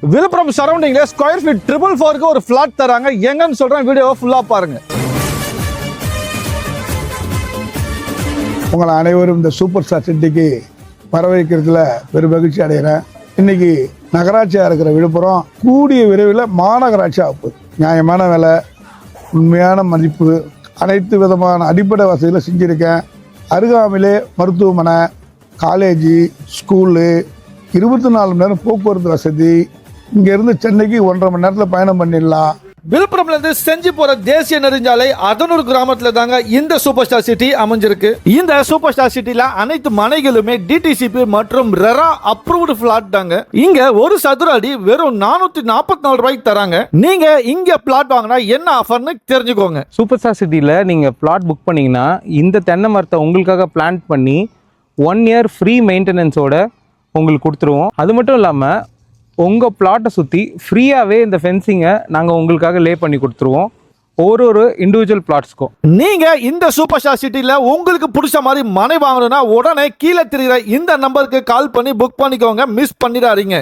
Villupuram சரௌண்டிங்ல square feet 444க்கு ஒரு flat தராங்க. எங்கன்னு சொல்றேன், வீடியோவை ஃபுல்லா பாருங்க. உங்களை அனைவரும் இந்த சூப்பர் ஸ்டார் சிட்டிக்கு வரவேற்கிறதுல பெரும் மகிழ்ச்சி அடைகிறேன். இன்னைக்கு நகராட்சியாக இருக்கிற விழுப்புரம் கூடிய விரைவில் மாநகராட்சி ஆகுது. நியாயமான விலை, உண்மையான மதிப்பு, அனைத்து விதமான அடிப்படை வசதிகளை செஞ்சுருக்கேன். அருகாமையிலே மருத்துவமனை, காலேஜு, ஸ்கூலு, 24 மணி நேரம் போக்குவரத்து வசதி. இங்கேருந்து சென்னைக்கு 1.5 மணி நேரத்தில் பயணம் பண்ணிடலாம். விழுப்புரம்ல இருந்து செஞ்சு போற தேசிய நெடுஞ்சாலை அதனூர் கிராமத்துல தாங்க இந்த சூப்பர் ஸ்டார் சிட்டி அமைஞ்சிருக்கு. இந்த சூப்பர் ஸ்டார் சிட்டில அனைத்து மனைகளுமே டிடிசிபி மற்றும் ரெரா அப்ரூவ்டு பிளாட் தாங்க. இங்க ஒரு சதுர அடி வெறும் 444 ரூபாய்க்கு தராங்க. நீங்க இங்க பிளாட் வாங்கினா என்ன ஆஃபர்னு தெரிஞ்சுக்கோங்க. சூப்பர் ஸ்டார் சிட்டியில் நீங்கள் பிளாட் புக் பண்ணிங்கன்னா இந்த தென்னை மரத்தை உங்களுக்காக பிளான்ட் பண்ணி 1 இயர் ஃப்ரீ மெயின்டெனன்ஸோட உங்களுக்கு கொடுத்துருவோம். அது மட்டும் இல்லாமல் உங்கள் பிளாட்டை சுற்றி ஃப்ரீயாகவே இந்த ஃபென்சிங்கை நாங்கள் உங்களுக்காக லே பண்ணி கொடுத்துருவோம். ஒரு இண்டிவிஜுவல் பிளாட்ஸ்க்கும் நீங்கள் இந்த சூப்பர் ஸ்டார் சிட்டியில் உங்களுக்கு பிடிச்ச மாதிரி மனை வாங்கணும்னா உடனே கீழே தெரிகிற இந்த நம்பருக்கு கால் பண்ணி புக் பண்ணிக்கோங்க. மிஸ் பண்ணிடாதீங்க.